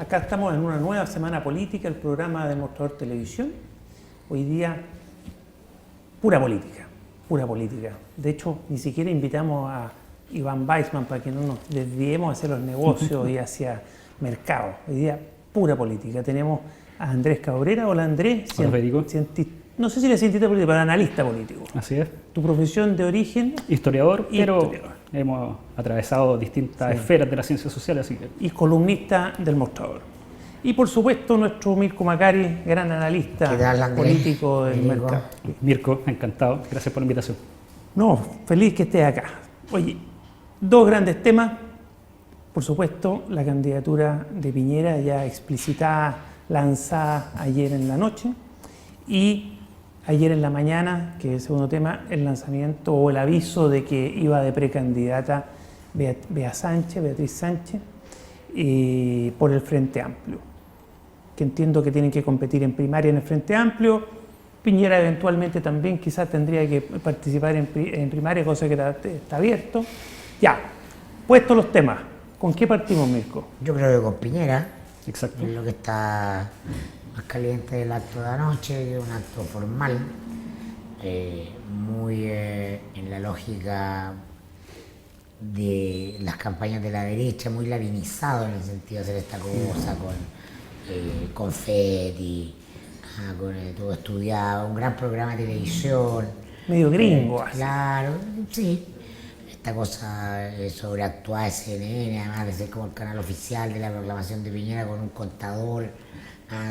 Acá estamos en una nueva semana política, el programa de Mostrador Televisión. Hoy día, pura política, pura política. De hecho, ni siquiera invitamos a Iván Weissman para que no nos desviemos hacia los negocios y hacia mercado. Hoy día, pura política. Tenemos a Andrés Cabrera. Hola Andrés. Hola Federico. No sé si eres cientista político, pero analista político. Así es. Tu profesión de origen. Historiador, pero hemos atravesado distintas esferas de la ciencia social, así que... Y columnista del Mostrador. Y por supuesto nuestro Mirko Macari, gran analista político del mercado. Mirko, encantado. Gracias por la invitación. No, feliz que estés acá. Oye, dos grandes temas. Por supuesto, la candidatura de Piñera ya explicitada, lanzada ayer en la noche. Y ayer en la mañana, que es el segundo tema, el lanzamiento o el aviso de que iba de precandidata Beatriz Sánchez por el Frente Amplio, que entiendo que tienen que competir en primaria en el Frente Amplio. Piñera eventualmente también quizás tendría que participar en primaria, cosa que está abierto. Ya, puestos los temas, ¿con qué partimos, Mirko? Yo creo que con Piñera. Exacto. Es lo que está más caliente del acto de anoche, que es un acto formal, muy en la lógica de las campañas de la derecha, muy lavinizado en el sentido de hacer esta cosa con confeti, con todo estudiado, un gran programa de televisión. Medio gringo. Claro, sí. Esta cosa sobreactuada de CNN, además de ser como el canal oficial de la proclamación de Piñera con un contador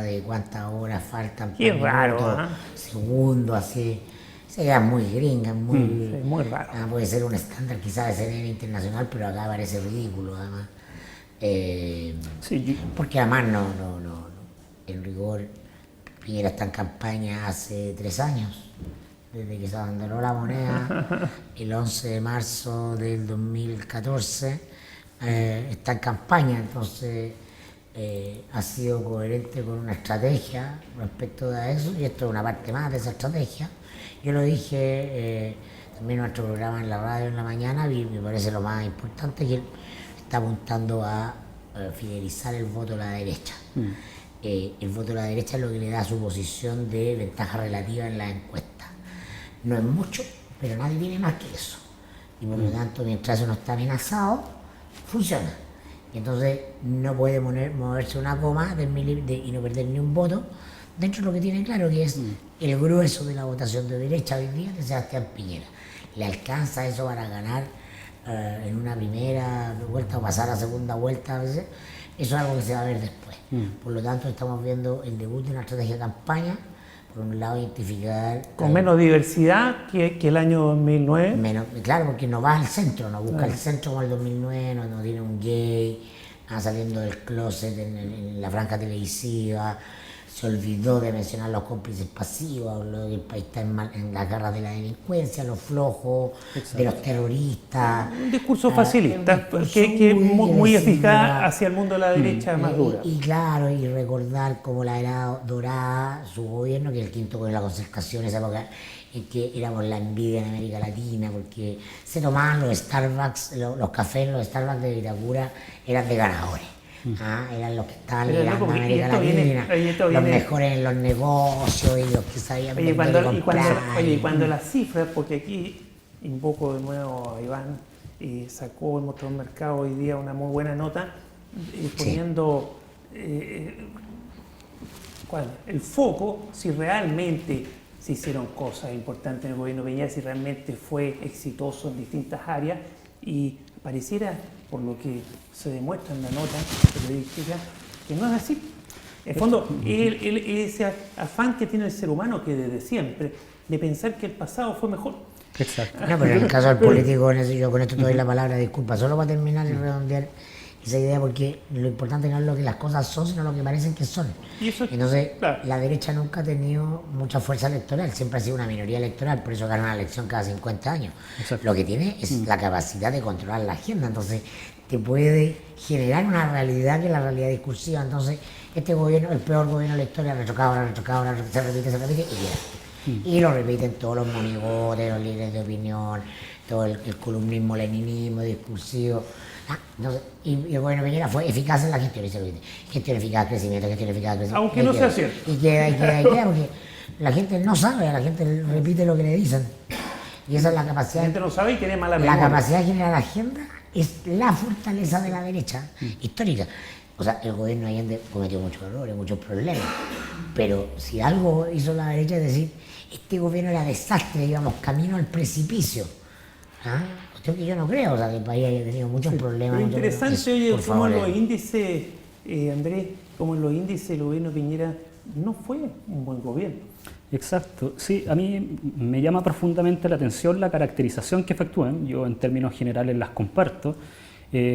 de cuántas horas faltan. Qué raro, segundos, así. Esa idea es muy gringa, muy raro. Puede ser un estándar quizás de CNN internacional, pero acá parece ridículo, además. Sí, porque además en rigor, Piñera está en campaña hace 3 años. Desde que se abandonó la moneda el 11 de marzo del 2014, está en campaña, entonces ha sido coherente con una estrategia respecto de eso, y esto es una parte más de esa estrategia. Yo lo dije también en nuestro programa en la radio en la mañana, y me parece lo más importante, que él está apuntando a fidelizar el voto a la derecha. El voto a la derecha es lo que le da su posición de ventaja relativa en las encuestas. No es mucho, pero nadie tiene más que eso. Y por lo tanto, mientras eso no está amenazado, funciona. Y entonces no puede moverse una coma y no perder ni un voto dentro de lo que tiene claro, que es el grueso de la votación de derecha hoy día, que es Sebastián Piñera. ¿Le alcanza eso para ganar en una primera vuelta o pasar a segunda vuelta a veces? Eso es algo que se va a ver después. Por lo tanto, estamos viendo el debut de una estrategia de campaña. Por un lado, identificar... Con menos diversidad que el año 2009. Claro, porque no va al centro, no busca el centro como el 2009, no tiene un gay saliendo del closet en la franja televisiva, se olvidó de mencionar los cómplices pasivos, lo que el país está en las garras de la delincuencia, los flojos, de los terroristas. Un discurso facilista, que muy eficaz hacia el mundo de la derecha más dura. Y claro, y recordar como la era dorada, su gobierno, que el quinto con la concertación, esa época en que éramos la envidia en América Latina, porque se tomaban los Starbucks, los cafés, los Starbucks de Vitacura eran de ganadores. Eran los que estaban liderando América Latina, los mejores en los negocios y los que sabían vender y comprar. Y cuando las cifras, porque aquí invoco de nuevo a Iván, sacó el Mostrador Mercado hoy día una muy buena nota, poniendo el foco, si realmente se hicieron cosas importantes en el gobierno de Piñera, si realmente fue exitoso en distintas áreas, y pareciera, por lo que se demuestra en la nota periodística, que no es así. En el fondo, ese afán que tiene el ser humano, que desde siempre, de pensar que el pasado fue mejor. Exacto. No, pero en el caso del político, yo con esto te doy la palabra, disculpa, solo para terminar y redondear esa idea, porque lo importante no es lo que las cosas son, sino lo que parecen que son. Entonces, claro, la derecha nunca ha tenido mucha fuerza electoral, siempre ha sido una minoría electoral, por eso gana una elección cada 50 años. Exacto. Lo que tiene es la capacidad de controlar la agenda, entonces te puede generar una realidad que es la realidad discursiva. Entonces, este gobierno, el peor gobierno de la historia, retrocado, se repite y queda. Y lo repiten todos los monigotes, los líderes de opinión, todo el columnismo, leninismo, discursivo. Y el gobierno de Piñera fue eficaz en la gestión, y se lo dice. Gestión eficaz, crecimiento, gestión eficaz, crecimiento. Aunque no sea cierto. Y queda, porque la gente no sabe, la gente repite lo que le dicen. Y esa es la capacidad. La gente no sabe y tiene mala La memoria. capacidad de generar agenda es la fortaleza de la derecha histórica. O sea, el gobierno de Allende cometió muchos errores, muchos problemas. Pero si algo hizo la derecha es decir, este gobierno era desastre, íbamos camino al precipicio. ¿Ah? Cuestión que yo no creo, o sea, que el país haya tenido muchos problemas. Pero interesante, oye, por como favor, en los índices, Andrés, como en los índices el gobierno Piñera no fue un buen gobierno. Exacto, sí, a mí me llama profundamente la atención la caracterización que efectúan, yo en términos generales las comparto,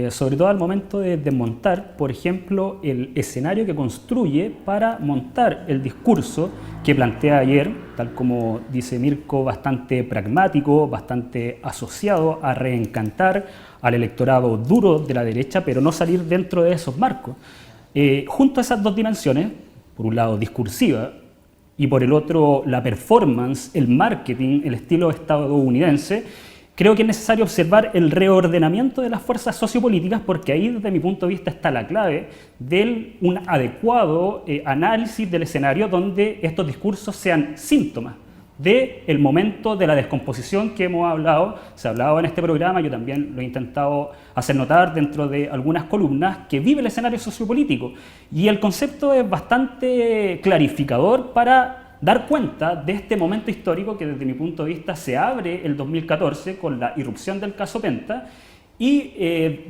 sobre todo al momento de desmontar, por ejemplo, el escenario que construye para montar el discurso que plantea ayer, tal como dice Mirko, bastante pragmático, bastante asociado a reencantar al electorado duro de la derecha, pero no salir dentro de esos marcos. Junto a esas dos dimensiones, por un lado discursiva, y por el otro la performance, el marketing, el estilo estadounidense, creo que es necesario observar el reordenamiento de las fuerzas sociopolíticas, porque ahí desde mi punto de vista está la clave de un adecuado análisis del escenario donde estos discursos sean síntomas del momento de la descomposición que hemos hablado, se ha hablado en este programa, yo también lo he intentado hacer notar dentro de algunas columnas, que vive el escenario sociopolítico. Y el concepto es bastante clarificador para dar cuenta de este momento histórico que desde mi punto de vista se abre el 2014 con la irrupción del caso Penta, y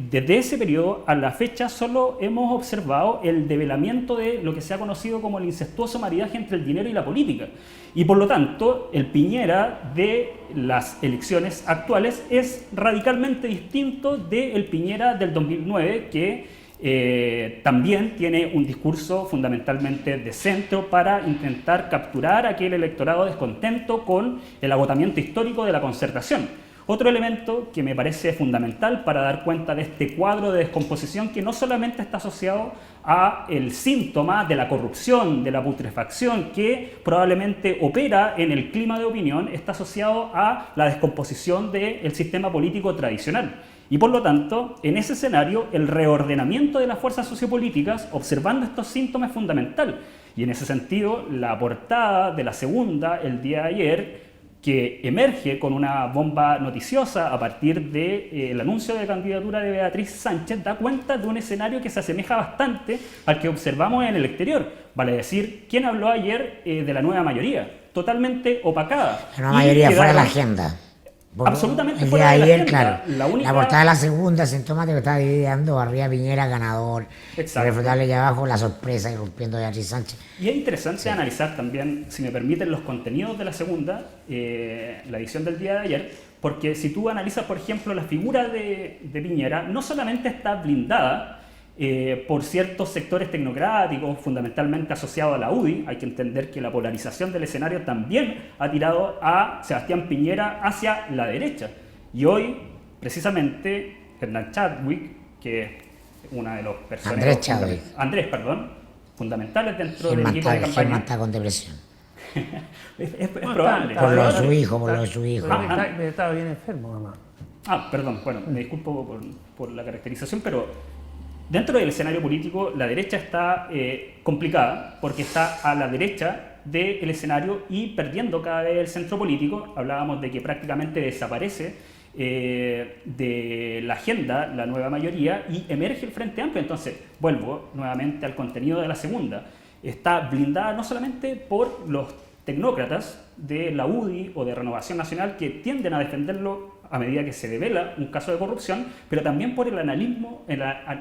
desde ese periodo a la fecha solo hemos observado el develamiento de lo que se ha conocido como el incestuoso maridaje entre el dinero y la política. Y por lo tanto, el Piñera de las elecciones actuales es radicalmente distinto del Piñera del 2009, que también tiene un discurso fundamentalmente de centro para intentar capturar aquel electorado descontento con el agotamiento histórico de la concertación. Otro elemento que me parece fundamental para dar cuenta de este cuadro de descomposición que no solamente está asociado a el síntoma de la corrupción, de la putrefacción que probablemente opera en el clima de opinión, está asociado a la descomposición del sistema político tradicional. Y por lo tanto, en ese escenario, el reordenamiento de las fuerzas sociopolíticas, observando estos síntomas, es fundamental. Y en ese sentido, la portada de La Segunda, el día de ayer, que emerge con una bomba noticiosa a partir del anuncio de candidatura de Beatriz Sánchez, da cuenta de un escenario que se asemeja bastante al que observamos en el exterior. Vale decir, ¿quién habló ayer de la nueva mayoría? Totalmente opacada. La nueva mayoría fuera de la agenda. Absolutamente el fuera día de ayer, la agenda. claro. La portada de La Segunda, sintomático, estaba dividiendo arriba Piñera, ganador. Exacto. Refutable y abajo, la sorpresa irrumpiendo de Beatriz Sánchez. Y es interesante analizar también, si me permiten, los contenidos de La Segunda, la edición del día de ayer, porque si tú analizas, por ejemplo, la figura de Piñera, no solamente está blindada por ciertos sectores tecnocráticos, fundamentalmente asociados a la UDI. Hay que entender que la polarización del escenario también ha tirado a Sebastián Piñera hacia la derecha. Y hoy, precisamente, Hernán Chadwick, que es una de los personajes... Andrés, fundamentales dentro del equipo de campaña. Germán está con depresión. es probable. Por lo de su hijo, Estaba bien enfermo, mamá. Perdón, bueno, me disculpo por la caracterización, pero dentro del escenario político la derecha está complicada porque está a la derecha del escenario y perdiendo cada vez el centro político. Hablábamos de que prácticamente desaparece de la agenda la nueva mayoría y emerge el Frente Amplio. Entonces, vuelvo nuevamente al contenido de La Segunda. Está blindada no solamente por los tecnócratas de la UDI o de Renovación Nacional que tienden a defenderlo a medida que se devela un caso de corrupción, pero también por el analismo,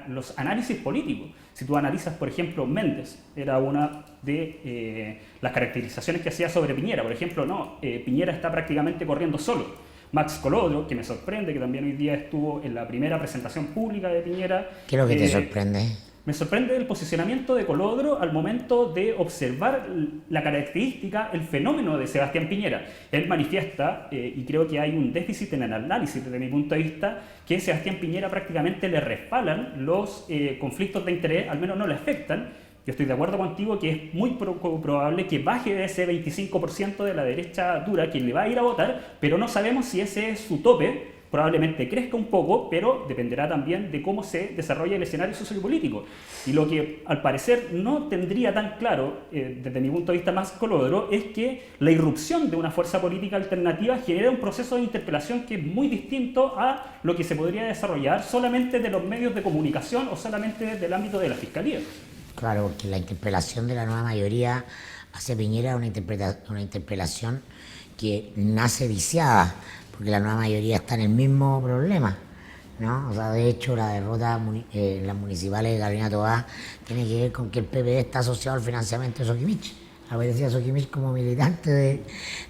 los análisis políticos. Si tú analizas, por ejemplo, Méndez, era una de las caracterizaciones que hacía sobre Piñera. Por ejemplo, Piñera está prácticamente corriendo solo. Max Colodro, que me sorprende, que también hoy día estuvo en la primera presentación pública de Piñera. ¿Qué es lo que te sorprende? Me sorprende el posicionamiento de Colodro al momento de observar la característica, el fenómeno de Sebastián Piñera. Él manifiesta, y creo que hay un déficit en el análisis desde mi punto de vista, que a Sebastián Piñera prácticamente le resbalan los conflictos de interés, al menos no le afectan. Yo estoy de acuerdo contigo que es muy probable que baje de ese 25% de la derecha dura quien le va a ir a votar, pero no sabemos si ese es su tope probablemente crezca un poco, pero dependerá también de cómo se desarrolla el escenario sociopolítico. Y lo que al parecer no tendría tan claro, desde mi punto de vista más colodro, es que la irrupción de una fuerza política alternativa genera un proceso de interpelación que es muy distinto a lo que se podría desarrollar solamente de los medios de comunicación o solamente desde el ámbito de la fiscalía. Claro, porque la interpelación de la nueva mayoría hacia Piñera es una interpelación que nace viciada, porque la nueva mayoría está en el mismo problema, ¿no? O sea, de hecho, la derrota en las municipales de Carolina Tobar tiene que ver con que el PPD está asociado al financiamiento de Soquimich. Aparecía Soquimich como militante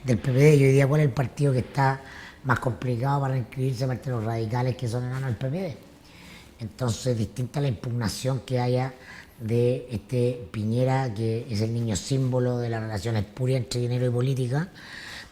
del PPD, y hoy día, ¿cuál es el partido que está más complicado para inscribirse parte de los radicales que son enanos del PPD? Entonces, distinta la impugnación que haya de este Piñera, que es el niño símbolo de la relación espuria entre dinero y política,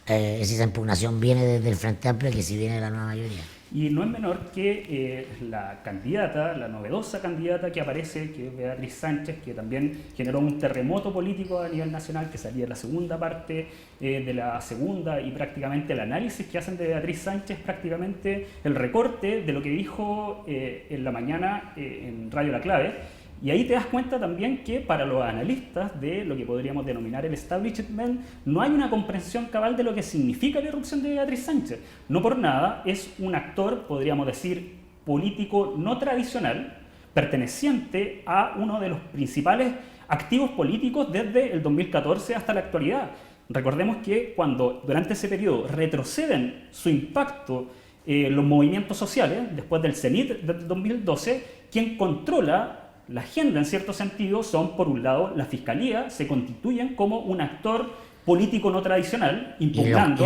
esa impugnación viene desde el Frente Amplio, que si viene de la nueva mayoría. Y no es menor que la candidata, la novedosa candidata que aparece, que es Beatriz Sánchez, que también generó un terremoto político a nivel nacional, que salía en la segunda parte de la segunda, y prácticamente el análisis que hacen de Beatriz Sánchez, prácticamente el recorte de lo que dijo en la mañana en Radio La Clave. Y ahí te das cuenta también que para los analistas de lo que podríamos denominar el establishment, no hay una comprensión cabal de lo que significa la irrupción de Beatriz Sánchez. No por nada, es un actor, podríamos decir, político no tradicional, perteneciente a uno de los principales activos políticos desde el 2014 hasta la actualidad. Recordemos que cuando durante ese periodo retroceden su impacto los movimientos sociales, después del CENIT del 2012, quien controla la agenda, en cierto sentido, son, por un lado, la Fiscalía, se constituyen como un actor político no tradicional, impugnando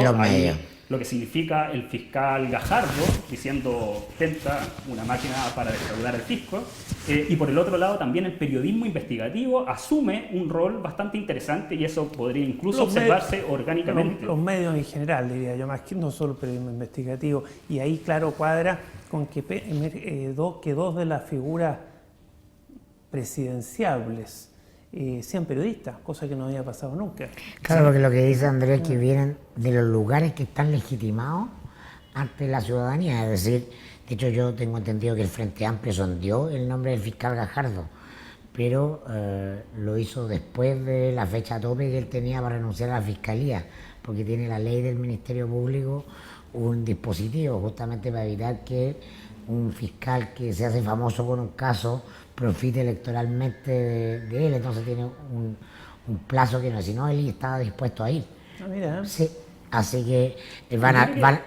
lo que significa el fiscal Gajardo, diciendo tenta una máquina para defraudar al fisco, y por el otro lado también el periodismo investigativo asume un rol bastante interesante, y eso podría incluso observarse orgánicamente. Los medios en general, diría yo, más que no solo el periodismo investigativo, y ahí claro cuadra con que dos de las figuras presidenciables sean periodistas, cosa que no había pasado nunca. Claro, porque lo que dice Andrés es que vienen de los lugares que están legitimados ante la ciudadanía, es decir, de hecho yo tengo entendido que el Frente Amplio sondeó el nombre del fiscal Gajardo, pero lo hizo después de la fecha tope que él tenía para renunciar a la Fiscalía, porque tiene la ley del Ministerio Público un dispositivo justamente para evitar que un fiscal que se hace famoso con un caso profite electoralmente de él, entonces tiene un plazo que no, si no él estaba dispuesto a ir. Ah, mira. Sí, así que van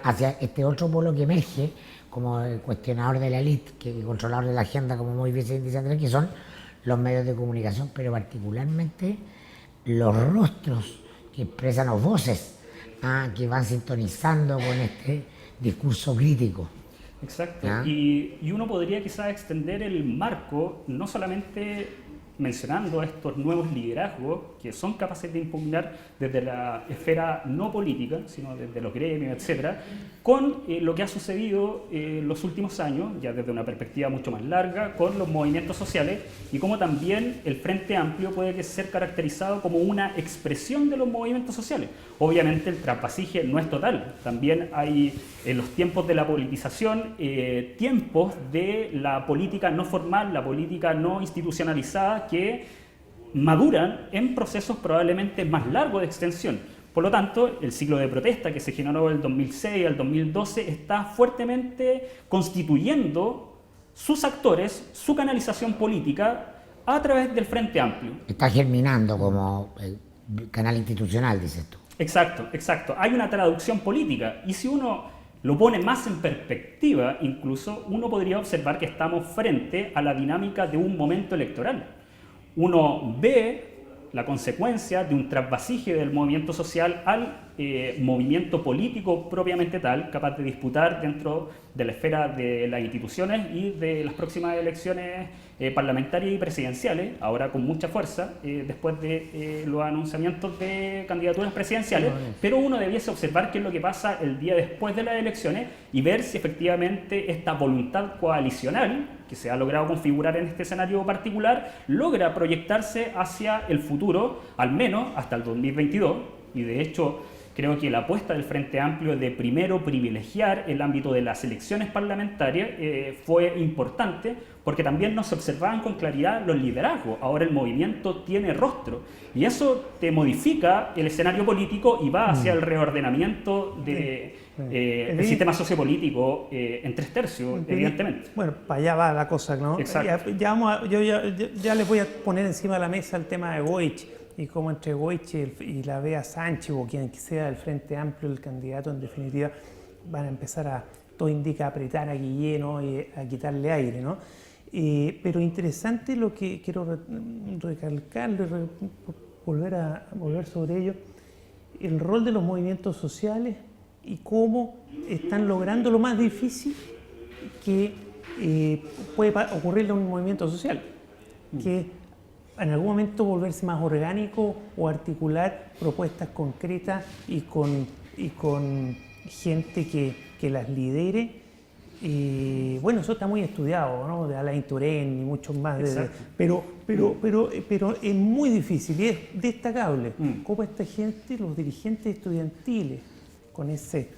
hacia este otro polo que emerge como el cuestionador de la élite, que controlador de la agenda, como muy bien dice Andrés, que son los medios de comunicación, pero particularmente los rostros que expresan o voces que van sintonizando con este discurso crítico. Exacto, y uno podría quizás extender el marco no solamente mencionando estos nuevos liderazgos que son capaces de impugnar desde la esfera no política, sino desde los gremios, etcétera, con lo que ha sucedido los últimos años, ya desde una perspectiva mucho más larga, con los movimientos sociales, y cómo también el Frente Amplio puede ser caracterizado como una expresión de los movimientos sociales. Obviamente el traspasaje no es total, también hay en los tiempos de la politización, tiempos de la política no formal, la política no institucionalizada, que maduran en procesos probablemente más largos de extensión. Por lo tanto, el ciclo de protesta que se generó del 2006 al 2012 está fuertemente constituyendo sus actores, su canalización política a través del Frente Amplio. Está germinando como canal institucional, dices tú. Exacto, exacto. Hay una traducción política, y si uno lo pone más en perspectiva, incluso uno podría observar que estamos frente a la dinámica de un momento electoral. Uno ve la consecuencia de un trasvasije del movimiento social al movimiento político propiamente tal, capaz de disputar dentro de la esfera de las instituciones y de las próximas elecciones parlamentarias y presidenciales, ahora con mucha fuerza, después de los anunciamientos de candidaturas presidenciales, pero uno debiese observar qué es lo que pasa el día después de las elecciones y ver si efectivamente esta voluntad coalicional que se ha logrado configurar en este escenario particular logra proyectarse hacia el futuro, al menos hasta el 2022, y de hecho Creo que la apuesta del Frente Amplio de primero privilegiar el ámbito de las elecciones parlamentarias fue importante porque también nos observaban con claridad los liderazgos. Ahora el movimiento tiene rostro y eso te modifica el escenario político y va hacia el reordenamiento del sistema sociopolítico en 3/3, evidentemente. Bueno, para allá va la cosa, ¿no? Exacto. Ya les voy a poner encima de la mesa el tema de Boric y cómo entre Boric y la Bea Sánchez o quien sea del Frente Amplio, el candidato en definitiva, van a empezar a, todo indica, a apretar a Guillén, ¿no? Y a quitarle aire, ¿no? Pero interesante lo que quiero recalcar, volver sobre ello, el rol de los movimientos sociales y cómo están logrando lo más difícil que puede ocurrirle a un movimiento social, que en algún momento volverse más orgánico o articular propuestas concretas y con gente que las lidere. Bueno, eso está muy estudiado, ¿no? De Alain Touraine y muchos más. Pero es muy difícil y es destacable cómo esta gente, los dirigentes estudiantiles, con ese,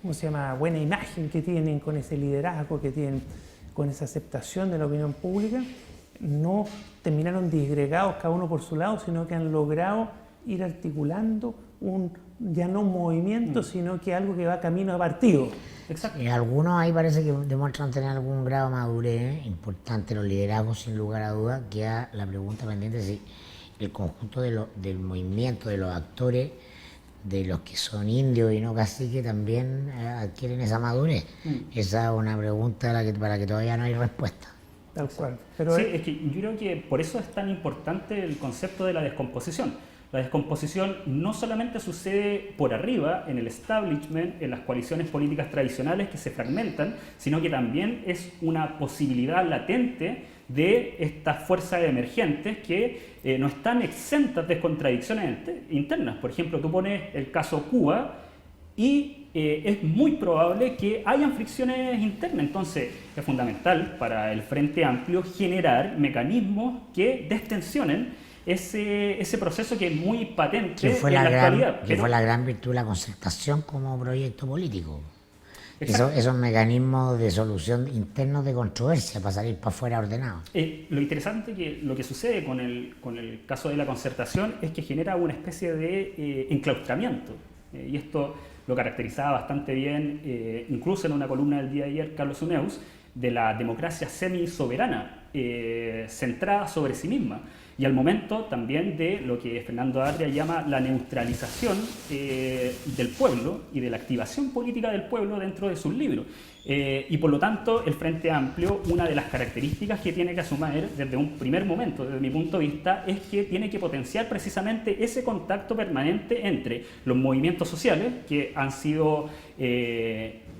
¿cómo se llama?, buena imagen que tienen, con ese liderazgo que tienen, con esa aceptación de la opinión pública, no terminaron disgregados cada uno por su lado, sino que han logrado ir articulando ya no un movimiento, sino que algo que va camino a partido. Exacto. Algunos ahí parece que demuestran tener algún grado de madurez importante, los liderazgos sin lugar a dudas. Queda la pregunta pendiente si el conjunto del movimiento, de los actores, de los que son indios y no caciques, también adquieren esa madurez. Esa es una pregunta para la que todavía no hay respuesta. Tal cual. Pero sí, es que yo creo que por eso es tan importante el concepto de la descomposición. La descomposición no solamente sucede por arriba, en el establishment, en las coaliciones políticas tradicionales que se fragmentan, sino que también es una posibilidad latente de estas fuerzas emergentes que no están exentas de contradicciones internas. Por ejemplo, tú pones el caso Cuba y es muy probable que hayan fricciones internas. Entonces es fundamental para el Frente Amplio generar mecanismos que destensionen ese proceso que es muy patente en la actualidad. Que fue la gran virtud de la concertación como proyecto político. Esos mecanismos de solución internos de controversia para salir para afuera ordenados. Lo interesante que lo que sucede con el caso de la concertación es que genera una especie de enclaustramiento. Y esto lo caracterizaba bastante bien, incluso en una columna del día de ayer, Carlos Uneus, de la democracia semi-soberana, centrada sobre sí misma. Y al momento también de lo que Fernando Adria llama la neutralización del pueblo y de la activación política del pueblo dentro de sus libros. Y por lo tanto, el Frente Amplio, una de las características que tiene que asumir desde un primer momento, desde mi punto de vista, es que tiene que potenciar precisamente ese contacto permanente entre los movimientos sociales, que han sido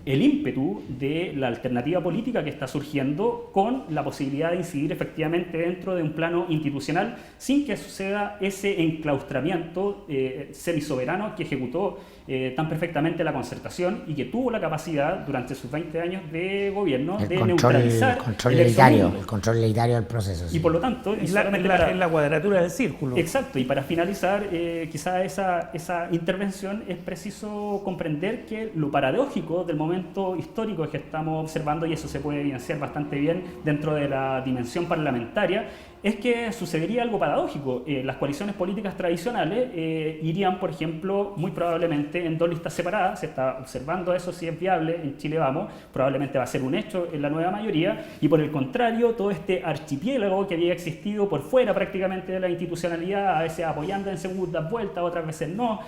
el ímpetu de la alternativa política que está surgiendo, con la posibilidad de incidir efectivamente dentro de un plano institucional sin que suceda ese enclaustramiento semisoberano que ejecutó tan perfectamente la concertación y que tuvo la capacidad durante sus 20 años de gobierno de neutralizar el control elitario del proceso. Y por lo tanto, es la cuadratura del círculo. Exacto, y para finalizar, quizá esa intervención, es preciso comprender que lo paradójico del momento histórico que estamos observando, y eso se puede evidenciar bastante bien dentro de la dimensión parlamentaria, es que sucedería algo paradójico. Las coaliciones políticas tradicionales irían, por ejemplo, muy probablemente en 2 listas separadas. Se está observando eso, si es viable, en Chile Vamos, probablemente va a ser un hecho en la nueva mayoría, y por el contrario, todo este archipiélago que había existido por fuera prácticamente de la institucionalidad, a veces apoyando en segundas vueltas, otras veces no,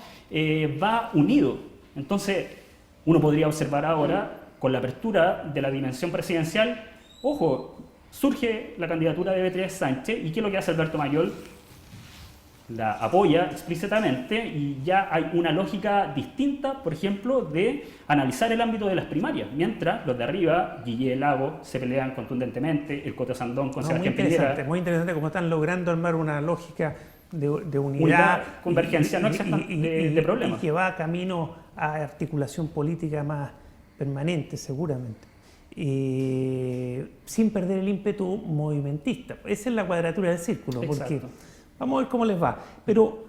va unido. Entonces, uno podría observar ahora, con la apertura de la dimensión presidencial, ojo, surge la candidatura de Beatriz Sánchez, y ¿qué es lo que hace Alberto Mayol? La apoya explícitamente, y ya hay una lógica distinta, por ejemplo, de analizar el ámbito de las primarias, mientras los de arriba, Guillén, Lago, se pelean contundentemente, el Coto Sandón con Sebastián Piñera. Muy interesante cómo están logrando armar una lógica de unidad, convergencia, no exentan de problemas. Y que va camino a articulación política más permanente, seguramente. Sin perder el ímpetu movimentista. Esa es la cuadratura del círculo. Exacto. Porque vamos a ver cómo les va. Pero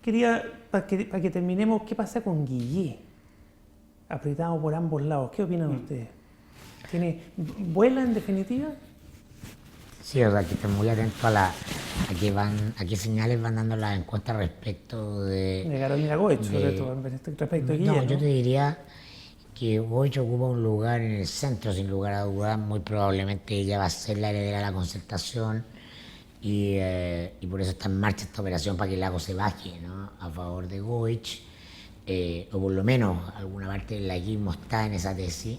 quería para que terminemos, ¿qué pasa con Guillé? Apretado por ambos lados. ¿Qué opinan ustedes? ¿Vuela en definitiva? Sí, o sea, que estén muy atentos a qué señales van dando las encuestas respecto De Carolina Goich, sobre todo, respecto a Guillé. No, yo te diría que Goich ocupa un lugar en el centro, sin lugar a dudas. Muy probablemente ella va a ser la heredera de la Concertación y por eso está en marcha esta operación para que Lago se baje, ¿no?, a favor de Goich, o por lo menos alguna parte del laguismo está en esa tesis,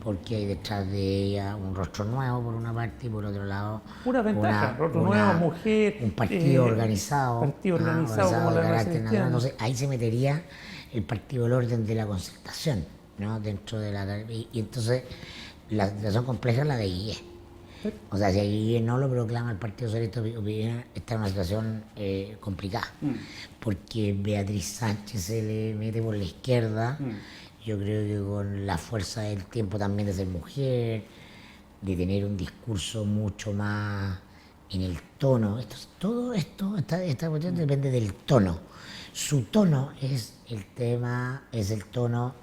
porque hay detrás de ella un rostro nuevo por una parte y por otro lado Pura ventaja, rostro nuevo, mujer, un partido organizado, organizado como la Democracia Cristiana. Entonces ahí se metería el Partido del Orden de la Concertación, ¿no?, dentro de y entonces la situación compleja es la de Guillé. O sea, si Guillé no lo proclama el Partido Socialista, está en una situación complicada, porque Beatriz Sánchez se le mete por la izquierda. Yo creo que con la fuerza del tiempo también de ser mujer, de tener un discurso mucho más en el tono. Todo esto, esta cuestión depende del tono. Su tono es el tono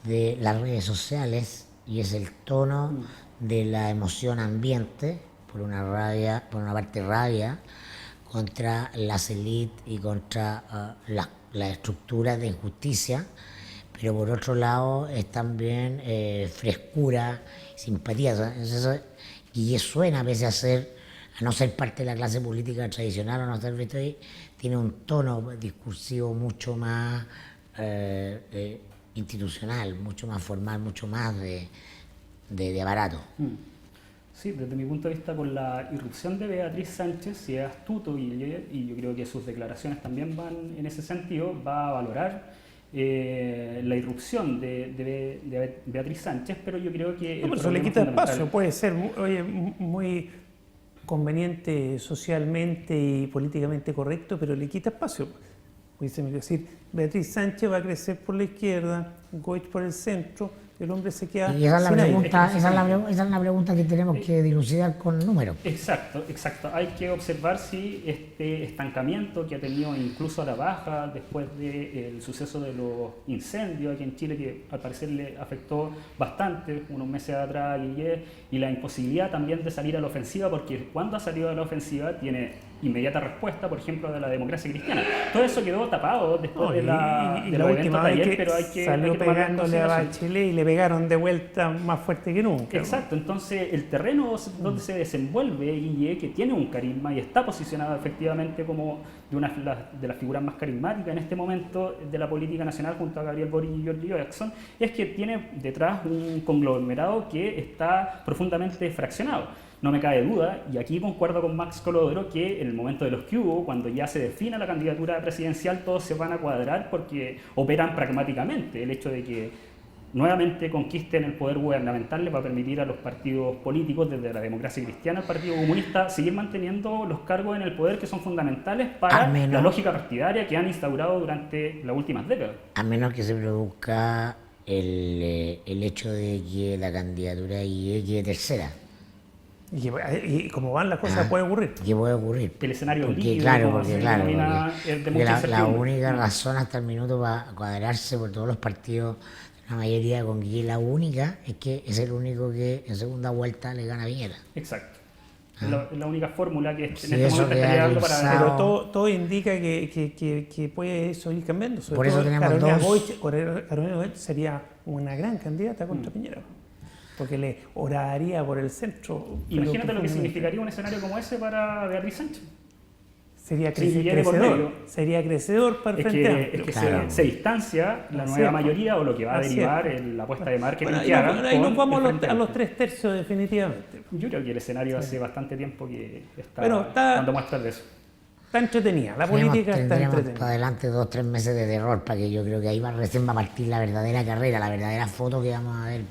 de las redes sociales y es el tono de la emoción ambiente, por una parte rabia contra las élites y contra las estructuras de injusticia. Pero por otro lado es también frescura, simpatía. Guillé suena, pese a no ser parte de la clase política tradicional o no estar visto ahí, tiene un tono discursivo mucho más institucional, mucho más formal, mucho más de aparato. Sí, desde mi punto de vista, con la irrupción de Beatriz Sánchez, si es astuto, y yo creo que sus declaraciones también van en ese sentido, va a valorar la irrupción de Beatriz Sánchez, pero yo creo que... No, pero eso le quita espacio, puede ser muy conveniente socialmente y políticamente correcto, pero le quita espacio. Pudiese decir, Beatriz Sánchez va a crecer por la izquierda, Goich por el centro, el hombre se queda y esa es la sin pregunta, aire. esa es la pregunta que tenemos que dilucidar con números. Exacto. Hay que observar si este estancamiento que ha tenido incluso a la baja después del suceso de los incendios aquí en Chile, que al parecer le afectó bastante unos meses atrás a Guillé, y la imposibilidad también de salir a la ofensiva, porque cuando ha salido a la ofensiva tiene inmediata respuesta, por ejemplo, de la Democracia Cristiana. Todo eso quedó tapado después de la última vez ayer, pero hay que salió pegándole a consideración. Bachelet y le pegaron de vuelta más fuerte que nunca. Exacto, entonces el terreno donde se desenvuelve Guillé, que tiene un carisma y está posicionado efectivamente como de las figuras más carismáticas en este momento de la política nacional junto a Gabriel Boric y Giorgio Jackson, es que tiene detrás un conglomerado que está profundamente fraccionado. No me cabe duda, y aquí concuerdo con Max Colodoro, que en el momento de los que hubo, cuando ya se defina la candidatura presidencial, todos se van a cuadrar porque operan pragmáticamente. El hecho de que nuevamente conquisten el poder gubernamental les va a permitir a los partidos políticos, desde la Democracia Cristiana al Partido Comunista, seguir manteniendo los cargos en el poder que son fundamentales para la lógica partidaria que han instaurado durante las últimas décadas. A menos que se produzca el hecho de que la candidatura llegue tercera. Y como van las cosas, puede ocurrir. ¿Qué puede ocurrir? El escenario porque, líquido, claro, como se denomina, es de mucha la incertidumbre. única razón hasta el minuto para cuadrarse por todos los partidos, la mayoría con Guillé, la única es que es el único que en segunda vuelta le gana a Piñera. Exacto. Es la única fórmula que en Sí, este eso momento estaría queda dando para eclipsado. ganar. Pero todo indica que puede eso ir cambiando. Sobre Por eso todo tenemos Carolina Goich sería una gran candidata contra Piñera, porque le oraría por el centro. Imagínate lo que significaría un escenario como ese para Beatriz Sánchez. Sería Si Guillé por medio. Sería crecedor para el Es Frente que, Amplio. es que Claro. se distancia la Así nueva es. mayoría, o lo que va a Así derivar es. en la apuesta de marketing Bueno, que hagan. ahí nos con vamos el Frente a los Amplio. 3/3 definitivamente. Yo creo que el escenario hace bastante tiempo que está, Pero está- dando muestras de eso. Está entretenida, la política está Tendríamos entretenida. para adelante 2-3 meses de terror, para que yo creo que ahí recién va a partir la verdadera carrera, la verdadera foto que vamos a ver.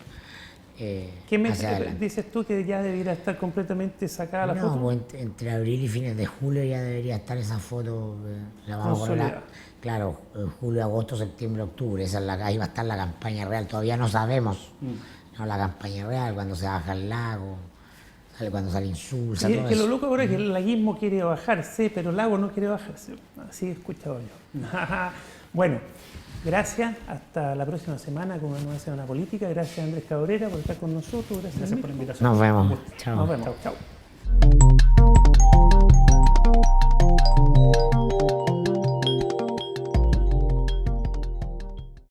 ¿Qué mes hacia adelante. dices tú que ya debiera estar completamente sacada la No, foto? pues entre abril y fines de julio ya debería estar esa foto. La vamos a poner, Consolidada. claro, julio, agosto, septiembre, octubre. Ahí va a estar la campaña real. Todavía no sabemos. No, la campaña real, cuando se baja el lago, cuando sale Insulsa, Sí, todo que lo eso. loco ahora es que el laguismo quiere bajarse, pero Lago no quiere bajarse. Así he escuchado yo. Bueno, gracias. Hasta la próxima semana con una nueva semana política. Gracias Andrés Cabrera por estar con nosotros. Gracias Gracias por la invitación. Nos vemos. Nos vemos. Chao.